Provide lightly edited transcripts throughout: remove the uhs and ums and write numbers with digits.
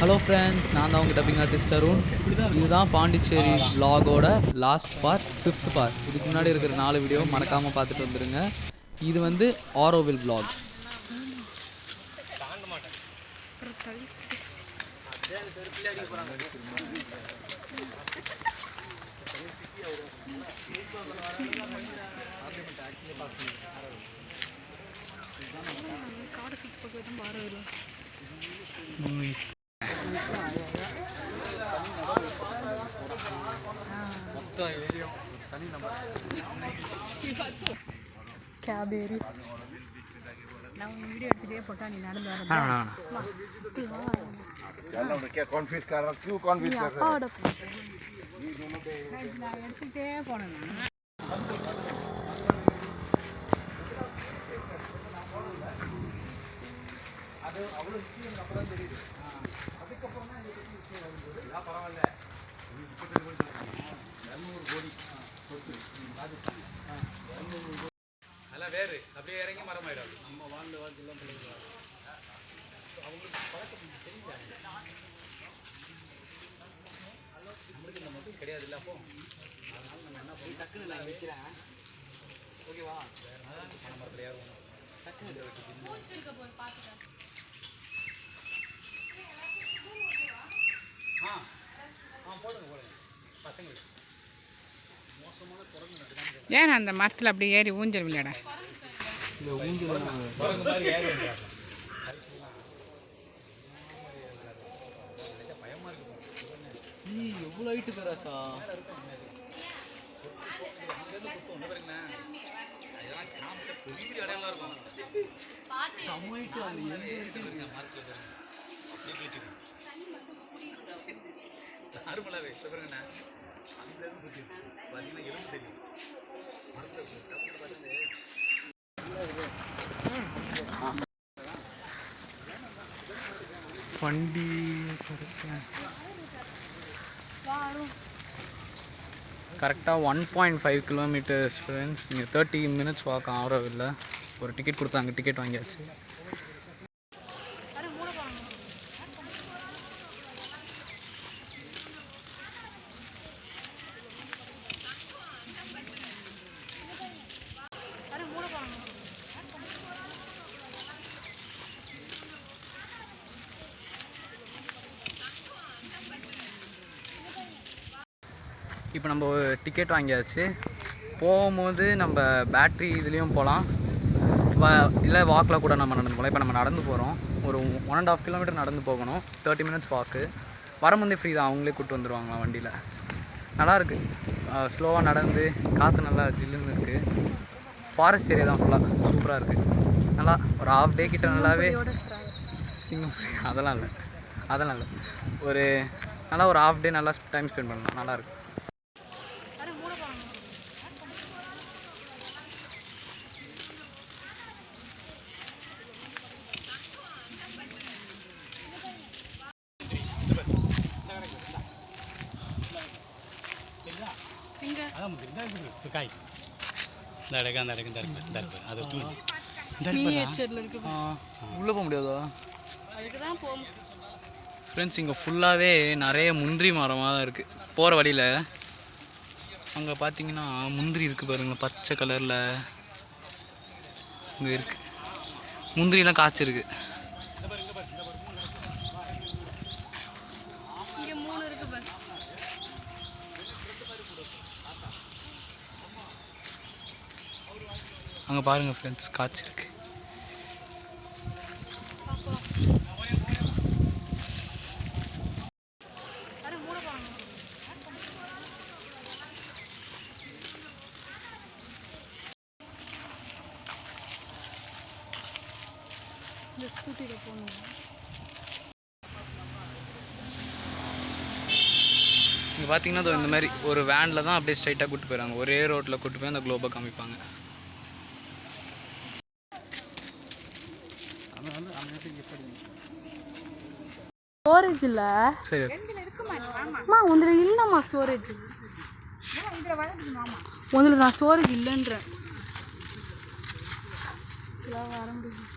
Hello friends, நான் தான் உங்கள் டப்பிங் ஆர்டிஸ்ட் அருண். இதுதான் பாண்டிச்சேரி vlog-ஓட லாஸ்ட் பார்ட், 5th பார்ட். இதுக்கு முன்னாடி இருக்கிற 4 வீடியோ மறக்காமல் பார்த்துட்டு வந்துடுங்க. இது வந்து ஆரோவில் vlog. கேபேரி நான் வீடியோ எடுத்துட்டே போட்டா நீ நடந்து வர நான் எடுத்துட்டே போனேன். அது அவ்வளோ விஷயம் அப்பதான் தெரியுது. அதுக்கப்புறம் தான் பரவாயில்ல 200 கோடி அதெல்லாம் வேறு அப்படியே இறங்கி மரமாயிடாது. நம்ம வாழ்ந்த வாழ்க்கையெல்லாம் பிள்ளைங்க அவங்களுக்கு பழக்கம் தெரிஞ்சாங்க. நம்மளுக்கு இந்த மட்டும் கிடையாது இல்லை. அப்போ அதனால நம்ம என்ன பண்ணி டக்குன்னு நான் வைக்கிறேன். ஓகேவா? பண மரத்தில் ஏறுவோம். டக்குன்னு இருக்க போது பார்த்துட்டேன். போடுங்க பசங்களுக்கு மோசமான குரங்கு. ஏன் அந்த மரத்தில் அப்படி ஏறி ஊஞ்சல் விளையாட பயமா இருக்கு. எவ்வளோ ஹைட்டு பேராசா? அடையாளம் இருக்கும். நார்மலாகவே சொல்கிறேங்கண்ணா அந்த பார்த்தீங்கன்னா எலும்பு தெரியும். வண்டி கரெக்டாக 1.5 கிலோமீட்டர்ஸ் ஃப்ரெண்ட்ஸ். நீங்கள் 30 minutes வாக் ஆரோவில். ஒரு டிக்கெட் கொடுத்தாங்க, டிக்கெட் வாங்கியாச்சு. இப்போ நம்ம டிக்கெட் வாங்கியாச்சு. போகும்போது நம்ம பேட்ரி இதுலேயும் போகலாம், இல்லை வாக்கில் கூட நம்ம நடந்து போகலாம். இப்போ நம்ம நடந்து போகிறோம். ஒரு 1.5 கிலோமீட்டர் நடந்து போகணும். 30 minutes வாக்கு. வரும்போதே ஃப்ரீ தான், அவங்களே கூப்பிட்டு வந்துடுவாங்க வண்டியில். நல்லாயிருக்கு. ஸ்லோவாக நடந்து காற்று நல்லா ஜில்லுன்னு இருக்குது. ஃபாரஸ்ட் ஏரியா தான் ஃபுல்லாக சூப்பராக இருக்குது. நல்லா ஒரு ½ டே கிட்ட நல்லாவே அதெல்லாம் இல்லை ஒரு நல்லா ஒரு ½ டே நல்லா டைம் ஸ்பெண்ட் பண்ணலாம். நல்லாயிருக்கு. உள்ளே போக முடியாதா? ஃப்ரெண்ட்ஸ், இங்கே ஃபுல்லாகவே நிறைய முந்திரி மரமாக தான் இருக்குது. போகிற வழியில் அங்கே பார்த்தீங்கன்னா முந்திரி இருக்குது பாருங்கள், பச்சை கலரில் இங்கே இருக்குது. முந்திரிலாம் காய்ச்சிருக்கு. அங்கே பாருங்கள் ஃப்ரெண்ட்ஸ், காய்ச்சிருக்கு. இங்கே பார்த்தீங்கன்னா இந்த மாதிரி ஒரு வேனில் தான் அப்படியே ஸ்ட்ரைட்டாக கூப்பிட்டு போயிடுறாங்க. ஒரே ரோட்டில் கூப்பிட்டு போய் அந்த குளோபை காமிப்பாங்க. ஸ்டோரேஜ் இல்ல. சரி அம்மா உந்துல இல்லம்மா ஸ்டோரேஜ். உந்துல நான் ஸ்டோரேஜ் இல்லைன்றேன். வர முடியும்.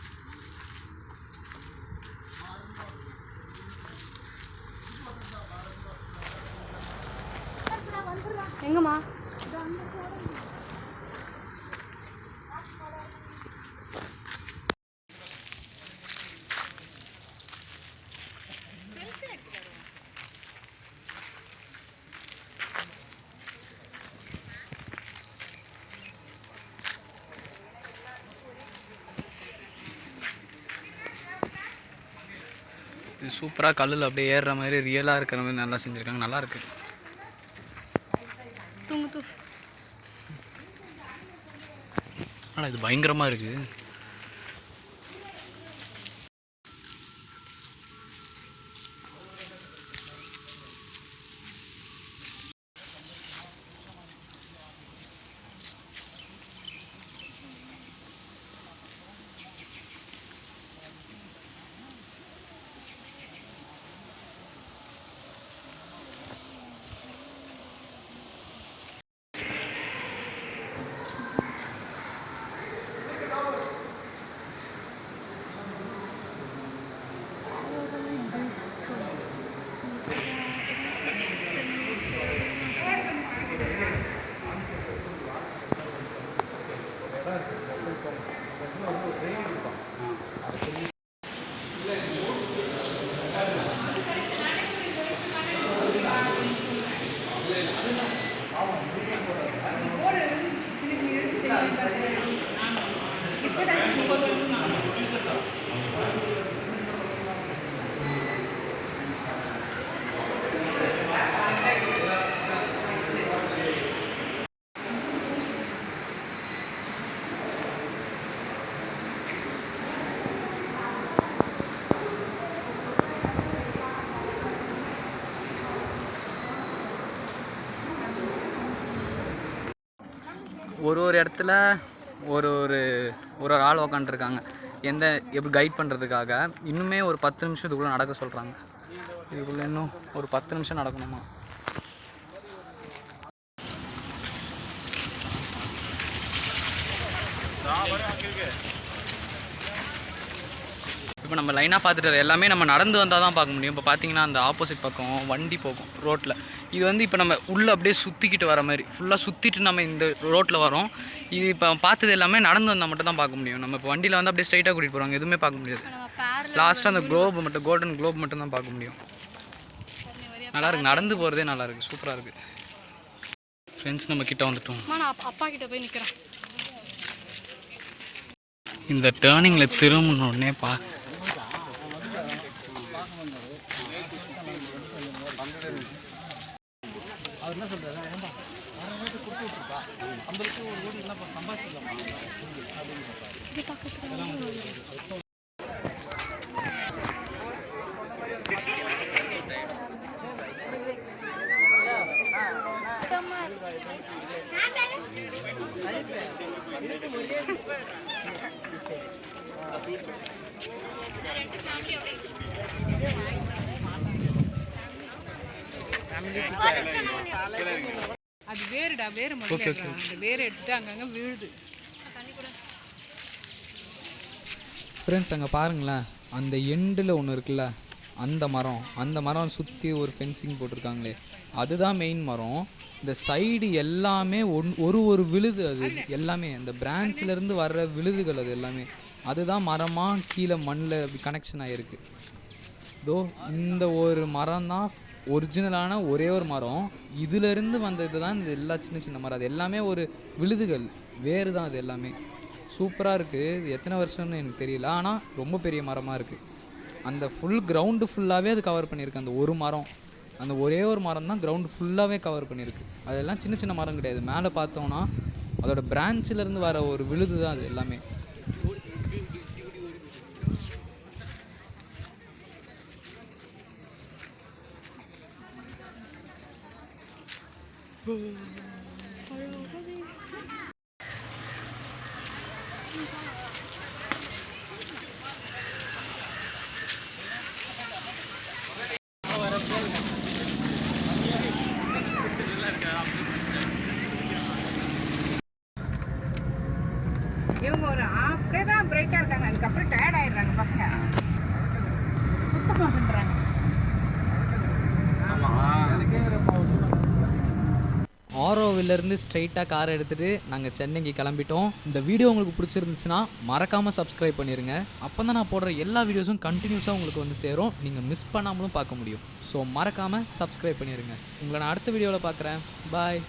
எங்கம்மா? இது சூப்பராக கல்லில் அப்படியே ஏறுற மாதிரி ரியலாக இருக்கிற மாதிரி நல்லா செஞ்சுருக்காங்க. நல்லா இருக்கு. தூங்கு தூங்கு. ஆனால் இது பயங்கரமாக இருக்குது. ஒரு ஒரு இடத்துல ஒரு ஒரு ஒரு ஒரு ஆள் உக்காண்ட்ருக்காங்க. எப்படி கைட் பண்ணுறதுக்காக. இன்னுமே ஒரு 10 நிமிஷம் இதுக்குள்ளே நடக்க சொல்கிறாங்க. இதுக்குள்ளே இன்னும் ஒரு 10 நிமிஷம் நடக்கணுமா? இப்போ நம்ம லைனாக பார்த்துட்டு எல்லாமே நம்ம நடந்து வந்தால் தான் பார்க்க முடியும். இப்போ பார்த்தீங்கன்னா அந்த ஆப்போசிட் பக்கம் வண்டி போகும் ரோட்டில். இது வந்து இப்போ நம்ம உள்ளே அப்படியே சுற்றிக்கிட்டு வர மாதிரி ஃபுல்லாக சுற்றிட்டு நம்ம இந்த ரோட்டில் வரோம். இது இப்போ பார்த்தது எல்லாமே நடந்து வந்தால் மட்டும் தான் பார்க்க முடியும். நம்ம இப்போ வண்டியில் வந்து அப்படியே ஸ்ட்ரைட்டாக கூட்டிகிட்டு போகிறாங்க, எதுவுமே பார்க்க முடியாது. லாஸ்ட்டாக அந்த குளோப் மட்டும், கோல்டன் குளோப் மட்டும் தான் பார்க்க முடியும். நல்லாயிருக்கு, நடந்து போகிறதே நல்லாயிருக்கு, சூப்பராக இருக்குது. ஃப்ரெண்ட்ஸ் நம்ம கிட்ட வந்துட்டோம். அப்பா கிட்ட போய் நிற்கிறேன். இந்த டேர்னிங்கில் திரும்பின உடனே அவர் என்ன சொல்றாரு? அந்த ஒரு கோடி என்ன சம்பாதிச்சிடலாமா? அது வேறுடா, வேறு மொழியில் வேறு எடுத்துட்டு அங்கங்கே விழுது. ஃப்ரெண்ட்ஸ் அங்கே பாருங்களேன், அந்த எண்டில் ஒன்று இருக்குல்ல, அந்த மரம் சுற்றி ஒரு ஃபென்சிங் போட்டிருக்காங்களே, அதுதான் மெயின் மரம். இந்த சைடு எல்லாமே ஒரு விழுது, அது எல்லாமே அந்த பிரான்ச்லேருந்து வர்ற விழுதுகள், அது எல்லாமே அதுதான் மரமாக கீழே மண்ணில் அப்படி கனெக்ஷன் ஆகிருக்கு. இதோ இந்த ஒரு மரம் தான் ஒரிஜினலான ஒரே ஒரு மரம். இதிலிருந்து வந்தது தான் இந்த எல்லா சின்ன சின்ன மரம். அது எல்லாமே ஒரு விழுதுகள், வேறு தான் அது எல்லாமே. சூப்பராக இருக்குது. இது எத்தனை வருஷம்னு எனக்கு தெரியல, ஆனால் ரொம்ப பெரிய மரமாக இருக்குது. அந்த ஃபுல் கிரவுண்டு ஃபுல்லாகவே அது கவர் பண்ணியிருக்கு. அந்த ஒரு மரம், அந்த ஒரே ஒரு மரம் தான் கிரவுண்டு ஃபுல்லாகவே கவர் பண்ணியிருக்கு. அதெல்லாம் சின்ன சின்ன மரம் கிடையாது. மேலே பார்த்தோன்னா அதோட பிரான்ச்சிலேருந்து வர ஒரு விழுது தான் அது எல்லாமே. இவங்க ஒரு ஹாஃப் டே தான் பிரேக்காக இருக்காங்க, அதுக்கப்புறம் டயர்ட் ஆயிடுறாங்க பசங்க, சுத்தமாக பண்ணுறாங்க. ஆரோவிலேருந்து ஸ்ட்ரைட்டாக கார் எடுத்துகிட்டு நாங்கள் சென்னைக்கு கிளம்பிட்டோம். இந்த வீடியோ உங்களுக்கு பிடிச்சிருந்துச்சுன்னா மறக்காமல் சப்ஸ்கிரைப் பண்ணிடுங்க. அப்போ தான் நான் போடுற எல்லா வீடியோஸும் கண்டினியூஸாக உங்களுக்கு வந்து சேரும், நீங்கள் மிஸ் பண்ணாமலும் பார்க்க முடியும். ஸோ மறக்காமல் சப்ஸ்கிரைப் பண்ணிடுங்க. உங்களை நான் அடுத்த வீடியோவில் பார்க்குறேன். பாய்.